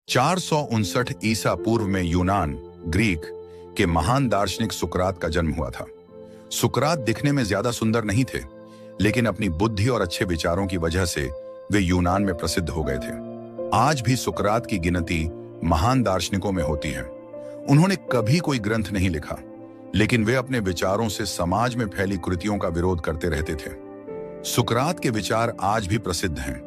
459 ईसा पूर्व में यूनान, ग्रीक के महान दार्शनिक सुकरात का जन्म हुआ था। सुकरात दिखने में ज्यादा सुंदर नहीं थे, लेकिन अपनी बुद्धि और अच्छे विचारों की वजह से वे यूनान में प्रसिद्ध हो गए थे। आज भी सुकरात की गिनती महान दार्शनिकों में होती है। उन्होंने कभी कोई ग्रंथ नहीं लिखा, लेकिन वे अपने विचारों से समाज में फैली कुरीतियों का विरोध करते रहते थे। सुकरात के विचार आज भी प्रसिद्ध हैं।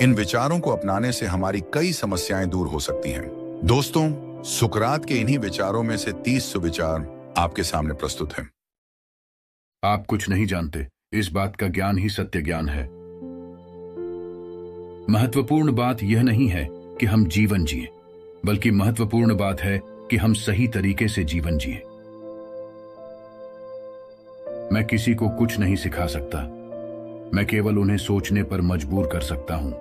इन विचारों को अपनाने से हमारी कई समस्याएं दूर हो सकती हैं। दोस्तों, सुकरात के इन्हीं विचारों में से 30 सुविचार आपके सामने प्रस्तुत हैं। आप कुछ नहीं जानते, इस बात का ज्ञान ही सत्य ज्ञान है। महत्वपूर्ण बात यह नहीं है कि हम जीवन जिएं, बल्कि महत्वपूर्ण बात है कि हम सही तरीके से जीवन जिएं। मैं किसी को कुछ नहीं सिखा सकता, मैं केवल उन्हें सोचने पर मजबूर कर सकता हूं।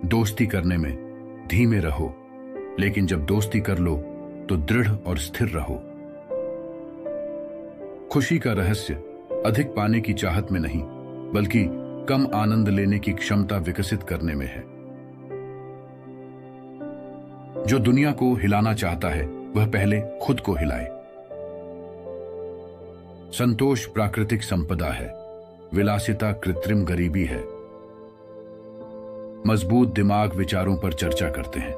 दोस्ती करने में धीमे रहो, लेकिन जब दोस्ती कर लो तो दृढ़ और स्थिर रहो। खुशी का रहस्य अधिक पाने की चाहत में नहीं, बल्कि कम आनंद लेने की क्षमता विकसित करने में है। जो दुनिया को हिलाना चाहता है, वह पहले खुद को हिलाए। संतोष प्राकृतिक संपदा है, विलासिता कृत्रिम गरीबी है। मजबूत दिमाग विचारों पर चर्चा करते हैं,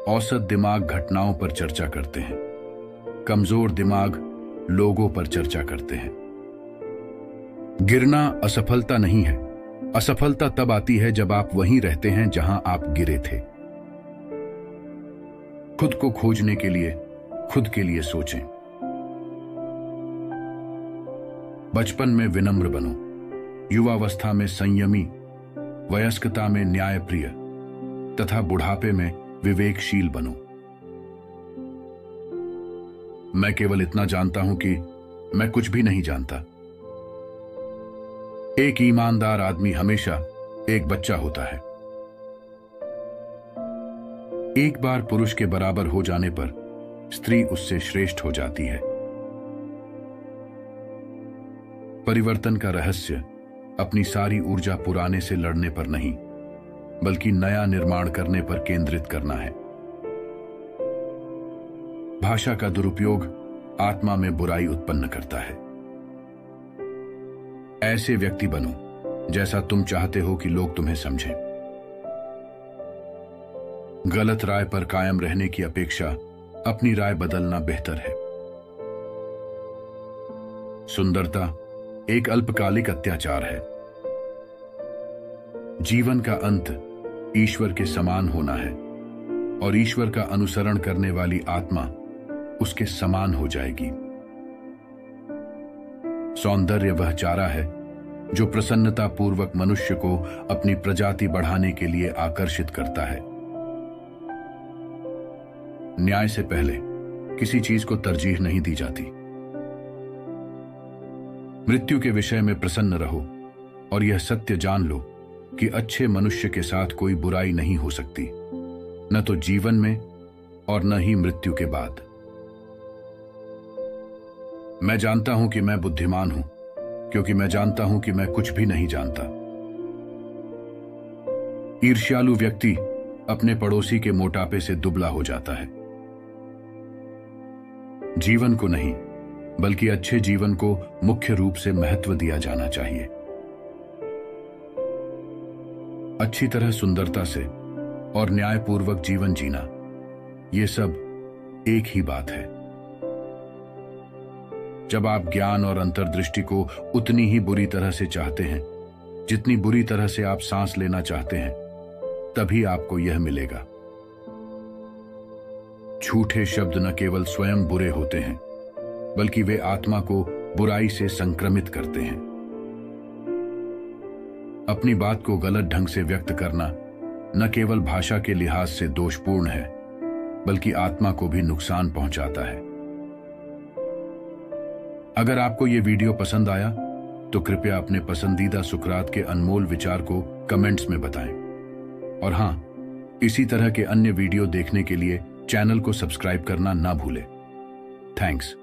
औसत दिमाग घटनाओं पर चर्चा करते हैं, कमजोर दिमाग लोगों पर चर्चा करते हैं। गिरना असफलता नहीं है, असफलता तब आती है जब आप वहीं रहते हैं जहां आप गिरे थे। खुद को खोजने के लिए खुद के लिए सोचें। बचपन में विनम्र बनो, युवावस्था में संयमी, वयस्कता में न्यायप्रिय तथा बुढ़ापे में विवेकशील बनो। मैं केवल इतना जानता हूं कि मैं कुछ भी नहीं जानता। एक ईमानदार आदमी हमेशा एक बच्चा होता है। एक बार पुरुष के बराबर हो जाने पर स्त्री उससे श्रेष्ठ हो जाती है। परिवर्तन का रहस्य अपनी सारी ऊर्जा पुराने से लड़ने पर नहीं, बल्कि नया निर्माण करने पर केंद्रित करना है। भाषा का दुरुपयोग आत्मा में बुराई उत्पन्न करता है। ऐसे व्यक्ति बनो जैसा तुम चाहते हो कि लोग तुम्हें समझें। गलत राय पर कायम रहने की अपेक्षा अपनी राय बदलना बेहतर है। सुंदरता एक अल्पकालिक अत्याचार है। जीवन का अंत ईश्वर के समान होना है, और ईश्वर का अनुसरण करने वाली आत्मा उसके समान हो जाएगी। सौंदर्य वह चारा है जो प्रसन्नता पूर्वक मनुष्य को अपनी प्रजाति बढ़ाने के लिए आकर्षित करता है। न्याय से पहले किसी चीज को तरजीह नहीं दी जाती। मृत्यु के विषय में प्रसन्न रहो और यह सत्य जान लो कि अच्छे मनुष्य के साथ कोई बुराई नहीं हो सकती, न तो जीवन में और न ही मृत्यु के बाद। मैं जानता हूं कि मैं बुद्धिमान हूं, क्योंकि मैं जानता हूं कि मैं कुछ भी नहीं जानता। ईर्ष्यालु व्यक्ति अपने पड़ोसी के मोटापे से दुबला हो जाता है। जीवन को नहीं, बल्कि अच्छे जीवन को मुख्य रूप से महत्व दिया जाना चाहिए। अच्छी तरह सुंदरता से और न्यायपूर्वक जीवन जीना, यह सब एक ही बात है। जब आप ज्ञान और अंतर्दृष्टि को उतनी ही बुरी तरह से चाहते हैं जितनी बुरी तरह से आप सांस लेना चाहते हैं, तभी आपको यह मिलेगा। झूठे शब्द न केवल स्वयं बुरे होते हैं, बल्कि वे आत्मा को बुराई से संक्रमित करते हैं। अपनी बात को गलत ढंग से व्यक्त करना न केवल भाषा के लिहाज से दोषपूर्ण है, बल्कि आत्मा को भी नुकसान पहुंचाता है। अगर आपको यह वीडियो पसंद आया तो कृपया अपने पसंदीदा सुकरात के अनमोल विचार को कमेंट्स में बताएं। और हां, इसी तरह के अन्य वीडियो देखने के लिए चैनल को सब्सक्राइब करना ना भूलें। थैंक्स।